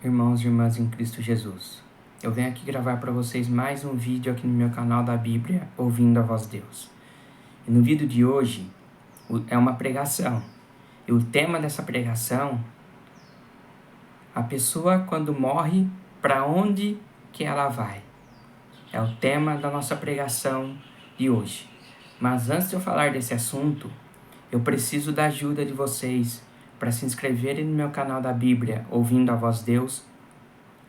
Irmãos e irmãs em Cristo Jesus, eu venho aqui gravar para vocês mais um vídeo aqui no meu canal da Bíblia, Ouvindo a Voz de Deus. E no vídeo de hoje é uma pregação, e o tema dessa pregação, a pessoa quando morre, para onde que ela vai? É o tema da nossa pregação de hoje. Mas antes de eu falar desse assunto, eu preciso da ajuda de vocês para se inscreverem no meu canal da Bíblia, Ouvindo a Voz de Deus,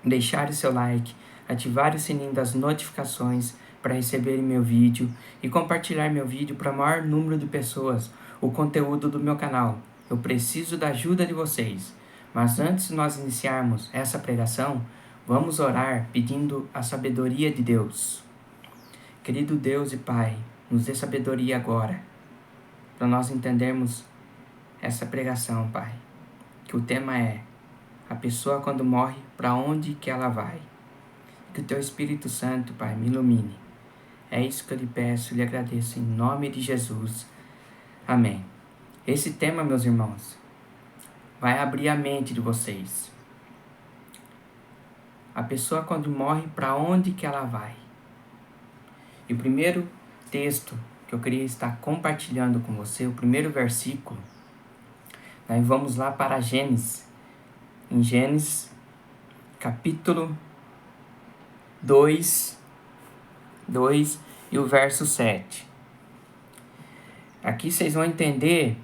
deixar o seu like, ativar o sininho das notificações para receber meu vídeo e compartilhar meu vídeo para o maior número de pessoas, o conteúdo do meu canal. Eu preciso da ajuda de vocês. Mas antes de nós iniciarmos essa pregação, vamos orar pedindo a sabedoria de Deus. Querido Deus e Pai, nos dê sabedoria agora, para nós entendermos essa pregação, Pai. Que o tema é: a pessoa quando morre, para onde que ela vai? Que o Teu Espírito Santo, Pai, me ilumine. É isso que eu lhe peço e lhe agradeço em nome de Jesus. Amém. Esse tema, meus irmãos, vai abrir a mente de vocês. A pessoa quando morre, para onde que ela vai? E o primeiro texto que eu queria estar compartilhando com você, o primeiro versículo, nós vamos lá para Gênesis. Em Gênesis, capítulo 2 e o verso 7. Aqui vocês vão entender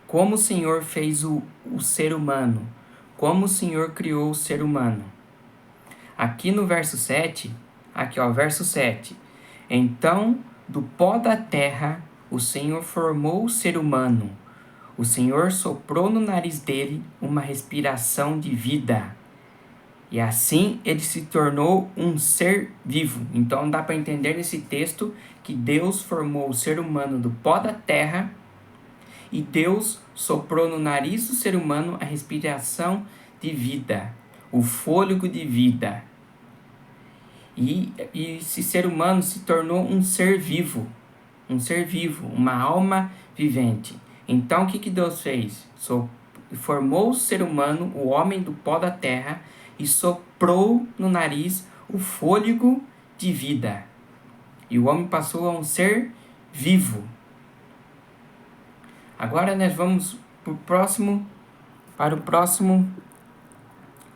como o Senhor fez o ser humano, como o Senhor criou o ser humano. Aqui no verso 7, verso 7. Então, do pó da terra, o Senhor formou o ser humano. O Senhor soprou no nariz dele uma respiração de vida. E assim ele se tornou um ser vivo. Então dá para entender nesse texto que Deus formou o ser humano do pó da terra e Deus soprou no nariz do ser humano a respiração de vida, o fôlego de vida. E esse ser humano se tornou um ser vivo, uma alma vivente. Então o que Deus fez? Formou o ser humano, o homem do pó da terra, e soprou no nariz o fôlego de vida. E o homem passou a um ser vivo. Agora nós vamos para o próximo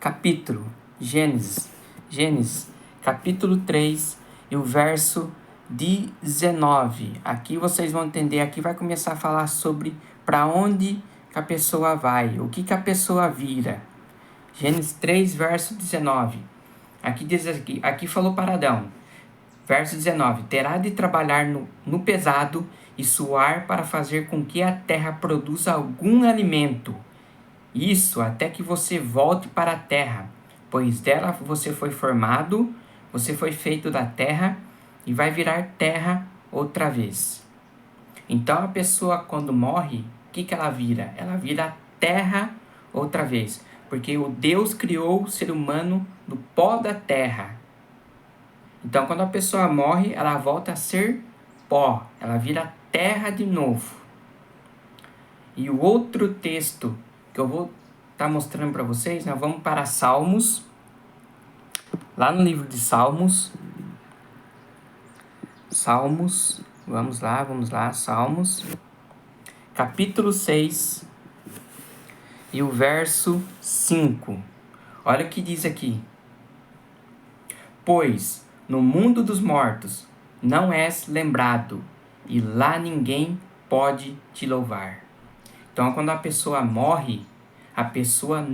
capítulo. Gênesis, capítulo 3 e o verso 19. Aqui vocês vão entender, aqui vai começar a falar sobre para onde que a pessoa vai, o que a pessoa vira. Gênesis 3, verso 19. Aqui diz aqui falou para Adão. Verso 19. Terá de trabalhar no pesado e suar para fazer com que a terra produza algum alimento. Isso até que você volte para a terra, pois dela você foi formado, você foi feito da terra e vai virar terra outra vez. Então a pessoa quando morre, o que ela vira? Ela vira terra outra vez. Porque o Deus criou o ser humano do pó da terra. Então, quando a pessoa morre, ela volta a ser pó. Ela vira terra de novo. E o outro texto que eu vou estar mostrando para vocês, nós vamos para Salmos. Lá no livro de Salmos. Vamos lá, Salmos. Capítulo 6. E o verso 5. Olha o que diz aqui. Pois no mundo dos mortos não és lembrado, e lá ninguém pode te louvar. Então, quando a pessoa morre, a pessoa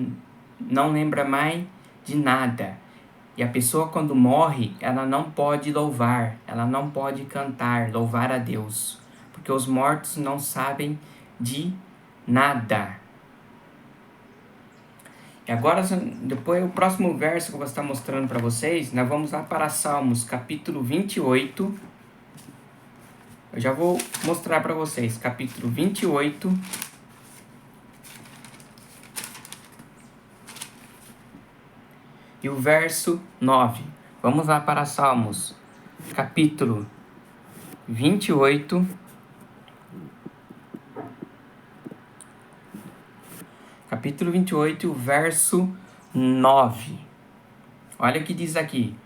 não lembra mais de nada. E a pessoa, quando morre, ela não pode louvar, ela não pode cantar, louvar a Deus. Porque os mortos não sabem de nada. E agora, depois, o próximo verso que eu vou estar mostrando para vocês, nós vamos lá para Salmos, capítulo 28. Eu já vou mostrar para vocês, capítulo 28. E o verso 9. Vamos lá para Salmos, capítulo 28. capítulo 28, verso 9. Olha o que diz aqui.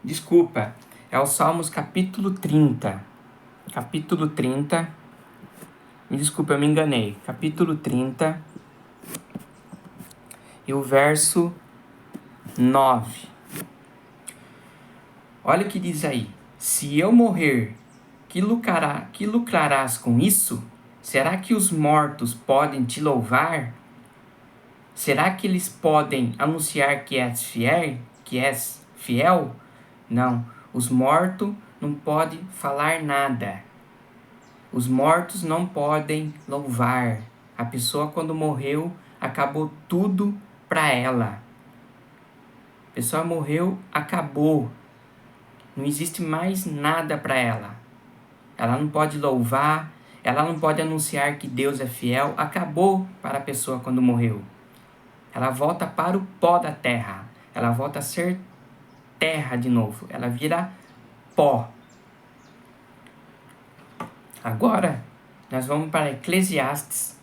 Desculpa, é o Salmos capítulo 30. Capítulo 30. Me desculpa, eu me enganei. Capítulo 30. E o verso 9. Olha o que diz aí. Se eu morrer, que lucrarás com isso? Será que os mortos podem te louvar? Será que eles podem anunciar que és fiel? Que és fiel? Não, os mortos não podem falar nada. Os mortos não podem louvar. A pessoa, quando morreu, acabou tudo para ela. A pessoa morreu, acabou. Não existe mais nada para ela. Ela não pode louvar, ela não pode anunciar que Deus é fiel. Acabou para a pessoa quando morreu. Ela volta para o pó da terra. Ela volta a ser terra de novo. Ela vira pó. Agora, nós vamos para Eclesiastes.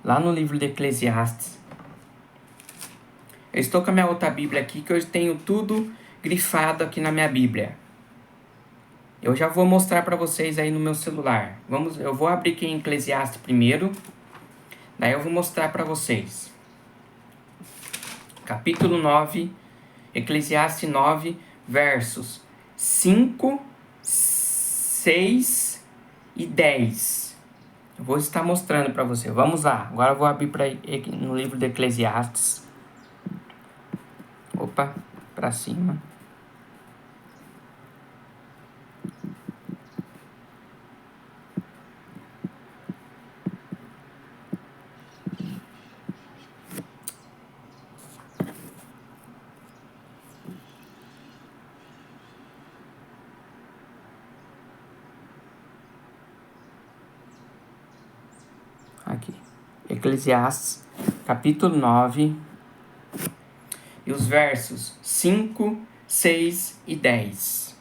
Lá no livro de Eclesiastes. Eu estou com a minha outra Bíblia aqui, que eu tenho tudo grifado aqui na minha Bíblia. Eu já vou mostrar para vocês aí no meu celular. Eu vou abrir aqui em Eclesiastes primeiro. Daí eu vou mostrar para vocês. Capítulo 9, Eclesiastes 9, versos 5, 6 e 10. Eu vou estar mostrando para você. Vamos lá. Agora eu vou abrir no livro de Eclesiastes. Opa, para cima. Aqui. Eclesiastes, capítulo 9. E os versos 5, 6 e 10.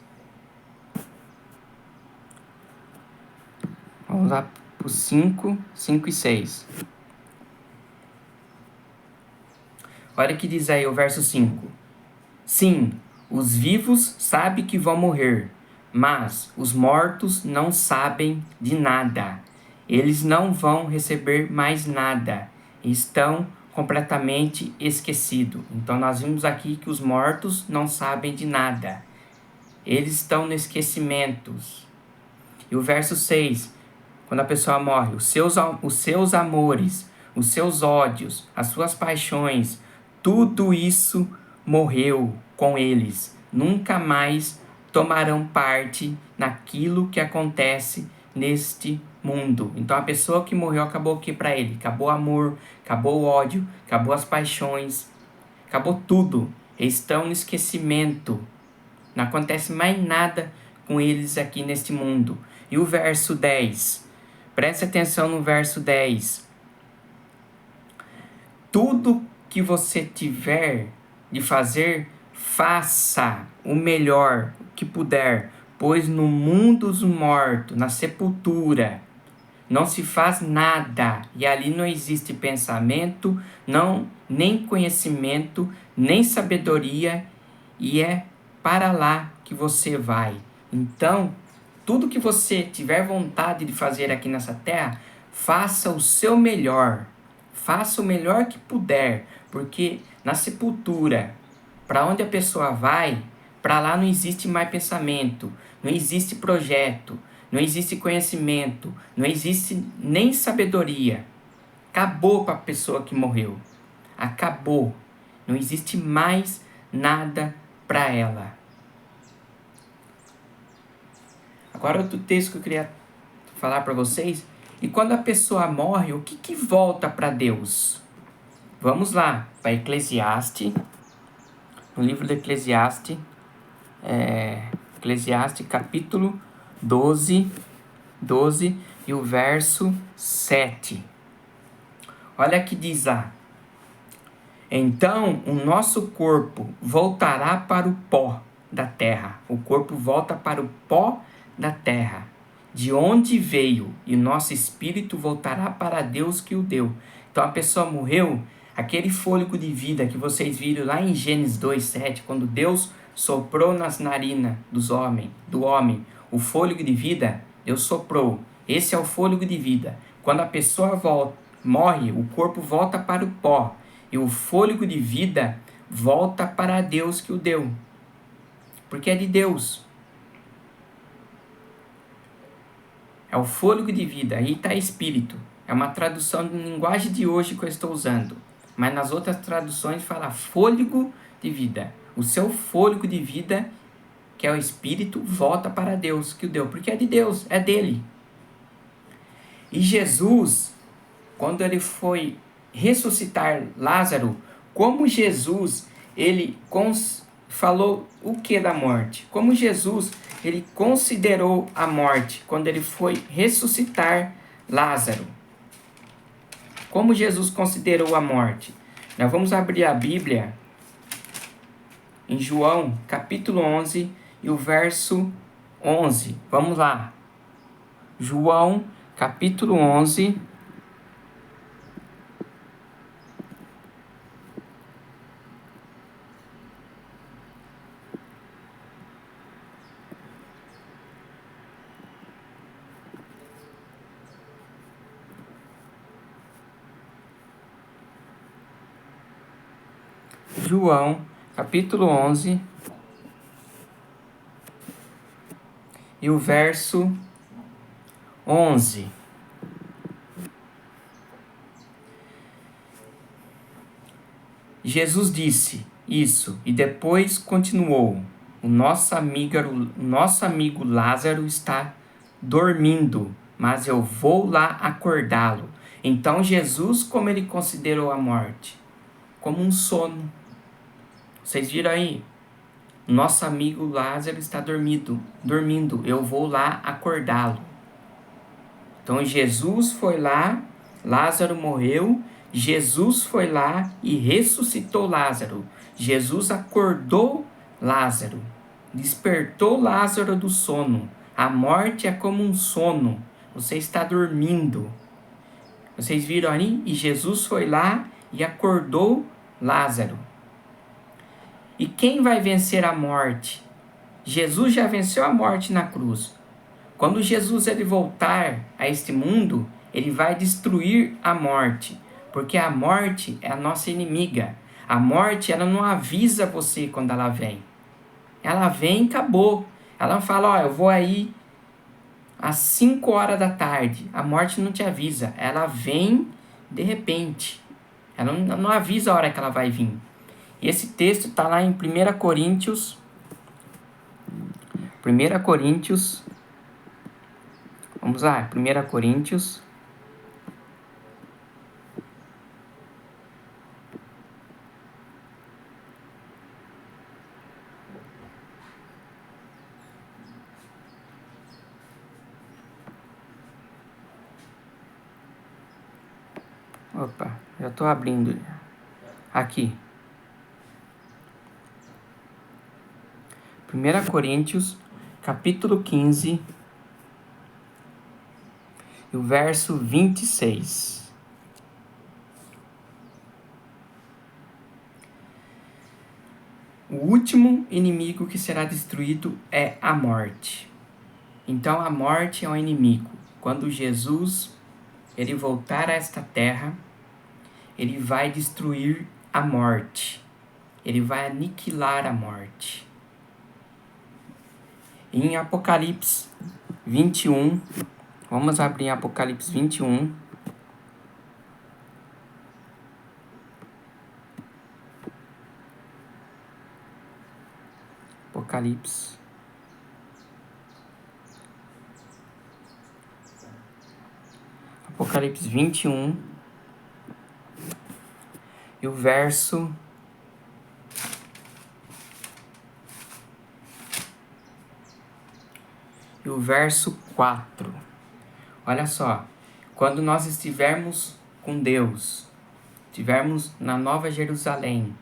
Vamos lá para os 5 e 6. Olha o que diz aí o verso 5. Sim, os vivos sabem que vão morrer, mas os mortos não sabem de nada. Eles não vão receber mais nada. Estão completamente esquecidos. Então nós vimos aqui que os mortos não sabem de nada. Eles estão no esquecimento. E o verso 6, quando a pessoa morre, os seus amores, os seus ódios, as suas paixões, tudo isso morreu com eles. Nunca mais tomarão parte naquilo que acontece neste mundo. Então a pessoa que morreu acabou o que para ele? Acabou o amor, acabou o ódio, acabou as paixões, acabou tudo. Eles estão no esquecimento. Não acontece mais nada com eles aqui neste mundo. E o verso 10. Preste atenção no verso 10. Tudo que você tiver de fazer, faça o melhor que puder, pois no mundo dos mortos, na sepultura, não se faz nada, e ali não existe pensamento, nem conhecimento, nem sabedoria, e é para lá que você vai. Então, tudo que você tiver vontade de fazer aqui nessa terra, faça o seu melhor. Faça o melhor que puder, porque na sepultura, para onde a pessoa vai, para lá não existe mais pensamento, não existe projeto, não existe conhecimento, não existe nem sabedoria. Acabou para a pessoa que morreu. Acabou. Não existe mais nada para ela. Agora outro texto que eu queria falar para vocês. E quando a pessoa morre, o que volta para Deus? Vamos lá, para Eclesiastes, no livro de Eclesiastes, Eclesiastes capítulo 12, e o verso 7. Olha que diz lá. Então o nosso corpo voltará para o pó da terra. O corpo volta para o pó da terra, de onde veio, e o nosso espírito voltará para Deus que o deu. Então a pessoa morreu, aquele fôlego de vida que vocês viram lá em Gênesis 2:7, quando Deus soprou nas narinas do homem, o fôlego de vida, Deus soprou. Esse é o fôlego de vida. Quando a pessoa morre, o corpo volta para o pó. E o fôlego de vida volta para Deus que o deu. Porque é de Deus. É o fôlego de vida. Aí está espírito. É uma tradução de linguagem de hoje que eu estou usando. Mas nas outras traduções fala fôlego de vida. O seu fôlego de vida, que é o espírito, volta para Deus que o deu. Porque é de Deus, é dele. E Jesus, quando ele foi ressuscitar Lázaro, como Jesus, ele falou o que da morte? Como Jesus, ele considerou a morte quando ele foi ressuscitar Lázaro? Como Jesus considerou a morte? Nós vamos abrir a Bíblia em João, capítulo 11 e o verso 11. Vamos lá. João, capítulo 11. João, capítulo 11, e o verso 11. Jesus disse isso e depois continuou: o nosso amigo Lázaro está dormindo, mas eu vou lá acordá-lo. Então Jesus, como ele considerou a morte? Como um sono. Vocês viram aí? Nosso amigo Lázaro está dormindo, eu vou lá acordá-lo. Então Jesus foi lá, Lázaro morreu, Jesus foi lá e ressuscitou Lázaro. Jesus acordou Lázaro, despertou Lázaro do sono. A morte é como um sono, você está dormindo. Vocês viram ali? E Jesus foi lá e acordou Lázaro. E quem vai vencer a morte? Jesus já venceu a morte na cruz. Quando Jesus ele voltar a este mundo, ele vai destruir a morte, porque a morte é a nossa inimiga. A morte, ela não avisa você quando ela vem. Ela vem e acabou. Ela fala, ó, eu vou aí às 5 horas da tarde. A morte não te avisa. Ela vem de repente. Ela não avisa a hora que ela vai vir. E esse texto está lá em 1 Coríntios. 1 Coríntios. Vamos lá, 1 Coríntios. Opa, já estou abrindo aqui. 1 Coríntios, capítulo 15, e o verso 26. O último inimigo que será destruído é a morte. Então a morte é um inimigo. Quando Jesus ele voltar a esta terra, ele vai destruir a morte. Ele vai aniquilar a morte. Em Apocalipse 21, vamos abrir Apocalipse 21. Apocalipse. Apocalipse 21. E o verso 4. Olha só, quando nós estivermos com Deus, estivermos na Nova Jerusalém,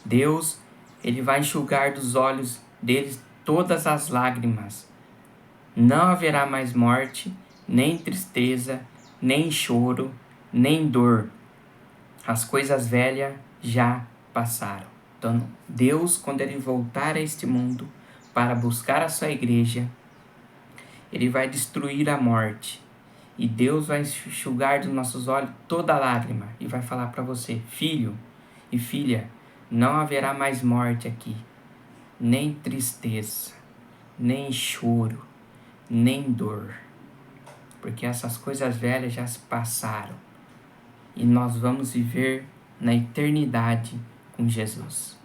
Deus, Ele vai enxugar dos olhos deles todas as lágrimas. Não haverá mais morte, nem tristeza, nem choro, nem dor. As coisas velhas já passaram. Então, Deus, quando Ele voltar a este mundo para buscar a sua igreja, Ele vai destruir a morte. E Deus vai enxugar dos nossos olhos toda lágrima e vai falar para você, filho e filha, não haverá mais morte aqui, nem tristeza, nem choro, nem dor, porque essas coisas velhas já se passaram e nós vamos viver na eternidade com Jesus.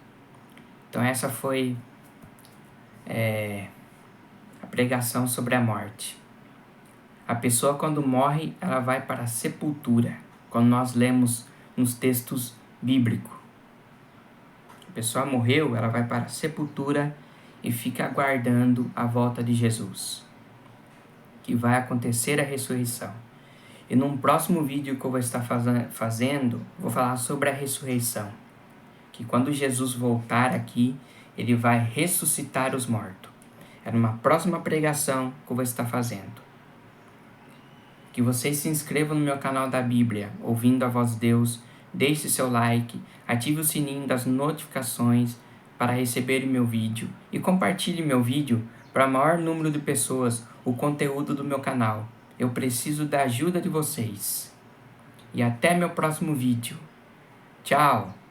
Então essa foi a pregação sobre a morte. A pessoa, quando morre, ela vai para a sepultura, quando nós lemos nos textos bíblicos. A pessoa morreu, ela vai para a sepultura e fica aguardando a volta de Jesus, que vai acontecer a ressurreição. E num próximo vídeo que eu vou estar fazendo, vou falar sobre a ressurreição, que quando Jesus voltar aqui, ele vai ressuscitar os mortos. É numa próxima pregação que eu vou estar fazendo. Que vocês se inscrevam no meu canal da Bíblia, Ouvindo a Voz de Deus, deixe seu like, ative o sininho das notificações para receber meu vídeo e compartilhe meu vídeo para o maior número de pessoas o conteúdo do meu canal. Eu preciso da ajuda de vocês. E até meu próximo vídeo. Tchau!